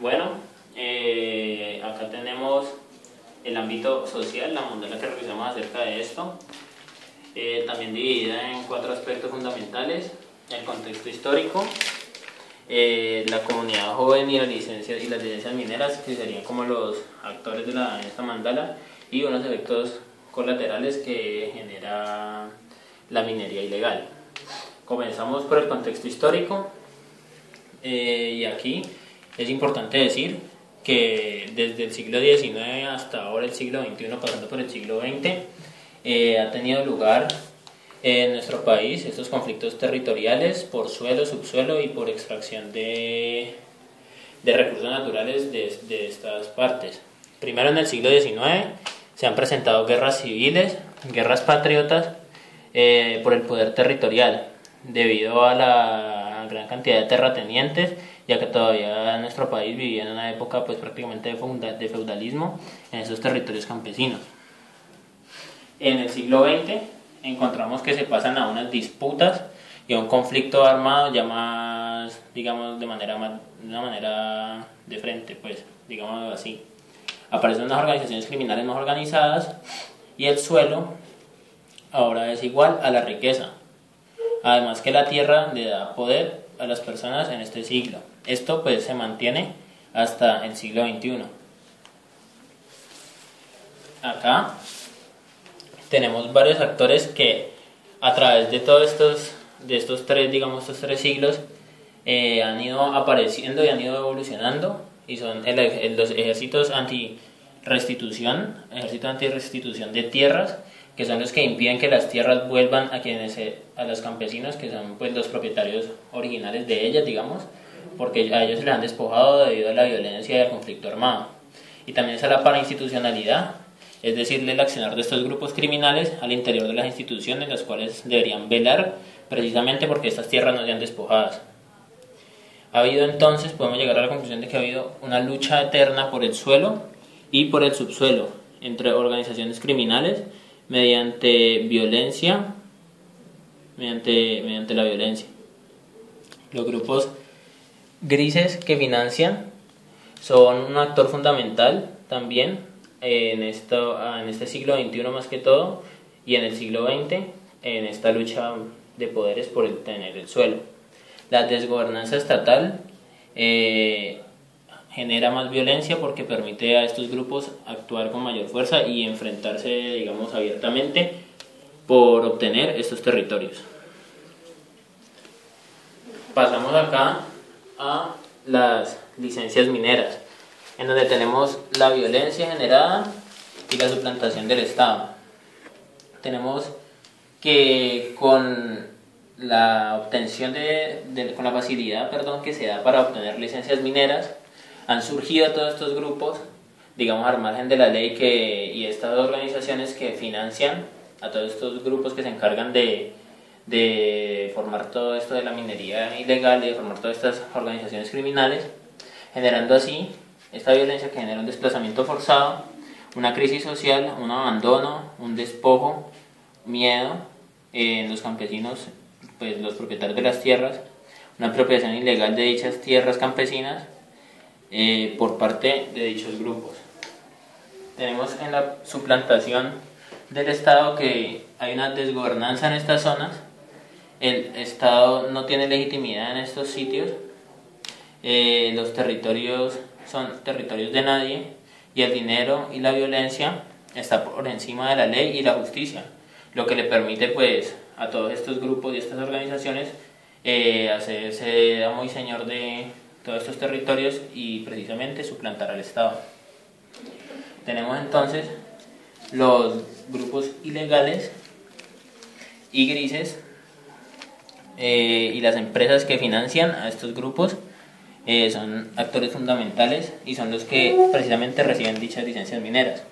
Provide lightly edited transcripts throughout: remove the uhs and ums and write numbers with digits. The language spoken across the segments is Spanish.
Bueno, acá tenemos el ámbito social, la mondela que revisamos acerca de esto, también dividida en 4 aspectos fundamentales: el contexto histórico, la comunidad joven y las licencias mineras, que serían como los actores de esta mandala, y unos efectos colaterales que genera la minería ilegal. Comenzamos por el contexto histórico, y aquí es importante decir que desde el siglo XIX hasta ahora el siglo XXI, pasando por el siglo XX, ha tenido lugar en nuestro país estos conflictos territoriales por suelo, subsuelo y por extracción de recursos naturales de estas partes. Primero, en el siglo XIX se han presentado guerras civiles, guerras patriotas, por el poder territorial, debido a la gran cantidad de terratenientes, ya que todavía nuestro país vivía en una época pues prácticamente de feudalismo en esos territorios campesinos. En el siglo XX encontramos que se pasan a unas disputas y a un conflicto armado ya más, digamos, de una manera de frente, pues, digamos así. Aparecen unas organizaciones criminales más organizadas y el suelo ahora es igual a la riqueza. Además que la tierra le da poder a las personas en este siglo. Esto pues se mantiene hasta el siglo XXI. Acá tenemos varios actores que a través de estos tres siglos han ido apareciendo y han ido evolucionando, y son los ejércitos anti-restitución de tierras, que son los que impiden que las tierras vuelvan a los campesinos, que son pues los propietarios originales de ellas, digamos, porque a ellos se les han despojado debido a la violencia y al conflicto armado. Y también está la parainstitucionalidad, es decir, el accionar de estos grupos criminales al interior de las instituciones, las cuales deberían velar precisamente porque estas tierras no sean despojadas. Ha habido entonces, podemos llegar a la conclusión de que ha habido una lucha eterna por el suelo y por el subsuelo entre organizaciones criminales mediante violencia, mediante la violencia. Los grupos grises que financian son un actor fundamental también en este siglo XXI más que todo, y en el siglo XX en esta lucha de poderes por tener el suelo. La desgobernanza estatal genera más violencia porque permite a estos grupos actuar con mayor fuerza y enfrentarse, digamos, abiertamente por obtener estos territorios. Pasamos acá a las licencias mineras, en donde tenemos la violencia generada y la suplantación del Estado. Tenemos que con la obtención con la facilidad, que se da para obtener licencias mineras, han surgido todos estos grupos, digamos, al margen de la ley, y estas organizaciones que financian a todos estos grupos que se encargan de formar todo esto de la minería ilegal y de formar todas estas organizaciones criminales, generando así esta violencia que genera un desplazamiento forzado, una crisis social, un abandono, un despojo, miedo en los campesinos, pues los propietarios de las tierras, una apropiación ilegal de dichas tierras campesinas por parte de dichos grupos. Tenemos en la suplantación del Estado que hay una desgobernanza en estas zonas. El Estado no tiene legitimidad en estos sitios, los territorios son territorios de nadie, y el dinero y la violencia está por encima de la ley y la justicia, lo que le permite pues a todos estos grupos y estas organizaciones hacerse amo y señor de todos estos territorios y precisamente suplantar al Estado. Tenemos entonces los grupos ilegales y grises, y las empresas que financian a estos grupos son actores fundamentales y son los que precisamente reciben dichas licencias mineras.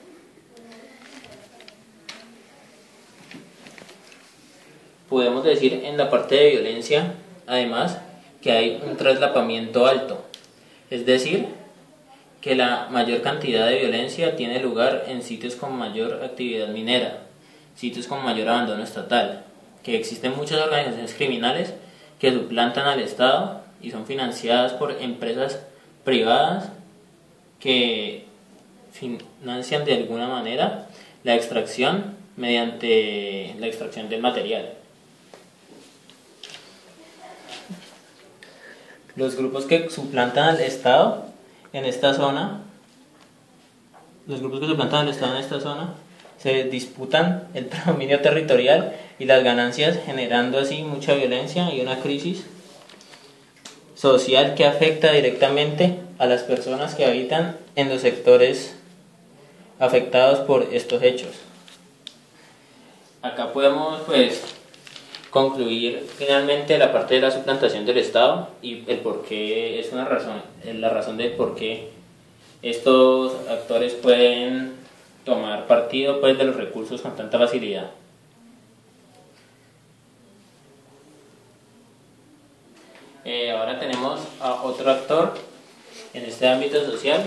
Podemos decir en la parte de violencia, además, que hay un traslapamiento alto, es decir, que la mayor cantidad de violencia tiene lugar en sitios con mayor actividad minera, sitios con mayor abandono estatal, que existen muchas organizaciones criminales que suplantan al Estado y son financiadas por empresas privadas que financian de alguna manera la extracción mediante la extracción del material. Los grupos que suplantan al Estado en esta zona, se disputan el predominio territorial y las ganancias, generando así mucha violencia y una crisis social que afecta directamente a las personas que habitan en los sectores afectados por estos hechos. Acá podemos concluir finalmente la parte de la suplantación del Estado y el por qué es la razón de por qué estos actores pueden tomar partido de los recursos con tanta facilidad. Ahora tenemos a otro actor en este ámbito social,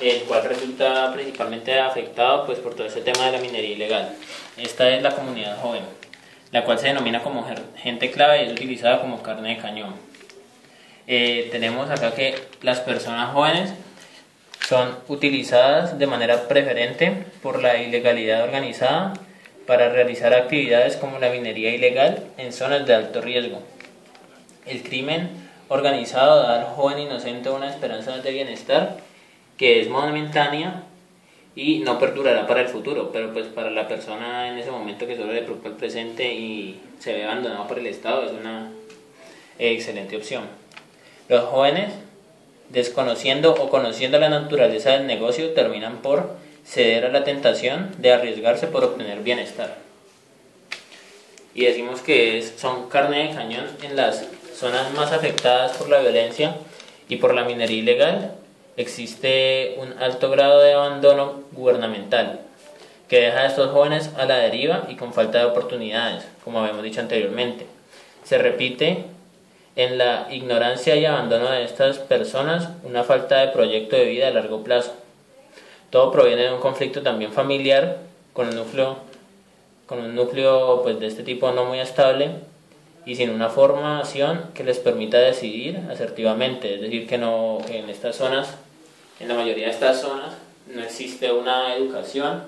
el cual resulta principalmente afectado por todo este tema de la minería ilegal. Esta es la comunidad joven, la cual se denomina como gente clave y es utilizada como carne de cañón. Tenemos acá que las personas jóvenes son utilizadas de manera preferente por la ilegalidad organizada para realizar actividades como la minería ilegal en zonas de alto riesgo. El crimen organizado da al joven inocente una esperanza de bienestar que es momentánea y no perdurará para el futuro, pero para la persona en ese momento que solo le preocupa el presente y se ve abandonado por el Estado es una excelente opción. Los jóvenes, desconociendo o conociendo la naturaleza del negocio, terminan por ceder a la tentación de arriesgarse por obtener bienestar. Y decimos que son carne de cañón en las zonas más afectadas por la violencia y por la minería ilegal. Existe un alto grado de abandono gubernamental que deja a estos jóvenes a la deriva y con falta de oportunidades, como habíamos dicho anteriormente. Se repite en la ignorancia y abandono de estas personas una falta de proyecto de vida a largo plazo. Todo proviene de un conflicto también familiar con un núcleo de este tipo no muy estable y sin una formación que les permita decidir asertivamente. Es decir, que en estas zonas, en la mayoría de estas zonas, no existe una educación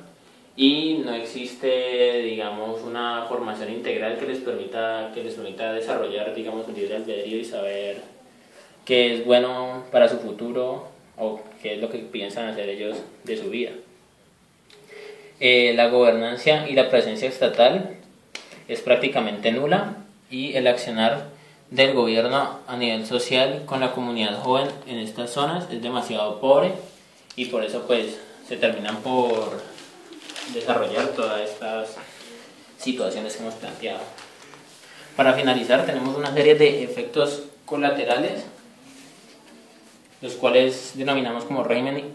y no existe, digamos, una formación integral que les permita desarrollar, digamos, un libre albedrío y saber qué es bueno para su futuro o qué es lo que piensan hacer ellos de su vida. La gobernancia y la presencia estatal es prácticamente nula y el accionar del gobierno a nivel social con la comunidad joven en estas zonas es demasiado pobre y por eso se terminan por desarrollar todas estas situaciones que hemos planteado. Para finalizar, tenemos una serie de efectos colaterales, los cuales denominamos como régimen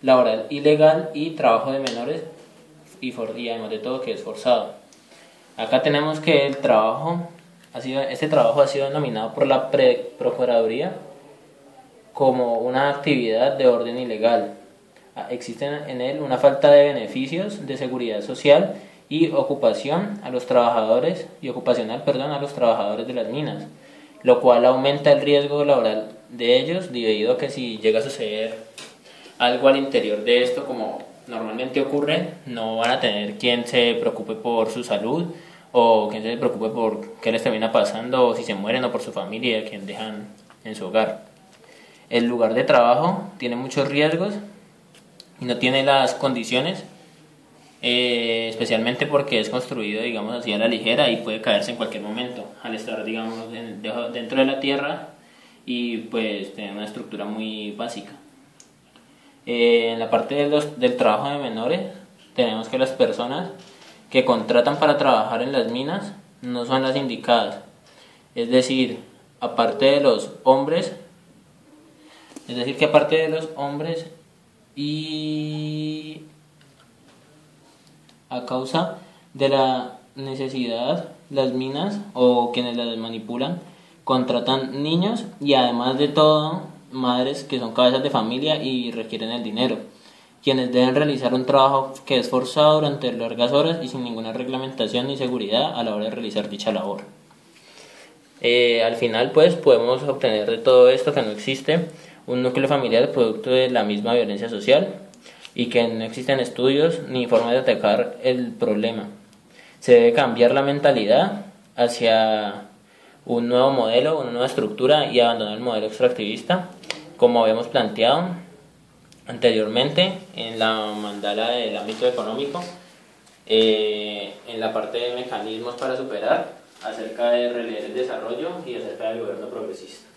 laboral ilegal y trabajo de menores y además de todo que es forzado. Acá tenemos que este trabajo ha sido denominado por la Procuraduría como una actividad de orden ilegal. Existe en él una falta de beneficios de seguridad social y ocupacional a los trabajadores de las minas, lo cual aumenta el riesgo laboral de ellos debido a que si llega a suceder algo al interior de esto, como normalmente ocurre, no van a tener quien se preocupe por su salud o quien se preocupe por qué les termina pasando o si se mueren o por su familia, quien dejan en su hogar. El lugar de trabajo tiene muchos riesgos y no tiene las condiciones, especialmente porque es construido, digamos así, a la ligera y puede caerse en cualquier momento al estar, digamos, dentro de la tierra y tener una estructura muy básica. En la parte del trabajo de menores tenemos que las personas que contratan para trabajar en las minas no son las indicadas, es decir, aparte de los hombres y a causa de la necesidad, las minas o quienes las manipulan contratan niños y además de todo madres que son cabezas de familia y requieren el dinero, quienes deben realizar un trabajo que es forzado durante largas horas y sin ninguna reglamentación ni seguridad a la hora de realizar dicha labor. Al final podemos obtener de todo esto que no existe un núcleo familiar producto de la misma violencia social y que no existen estudios ni formas de atacar el problema. Se debe cambiar la mentalidad hacia un nuevo modelo, una nueva estructura y abandonar el modelo extractivista, como habíamos planteado anteriormente en la mandala del ámbito económico, en la parte de mecanismos para superar, acerca de releer el desarrollo y acerca del gobierno progresista.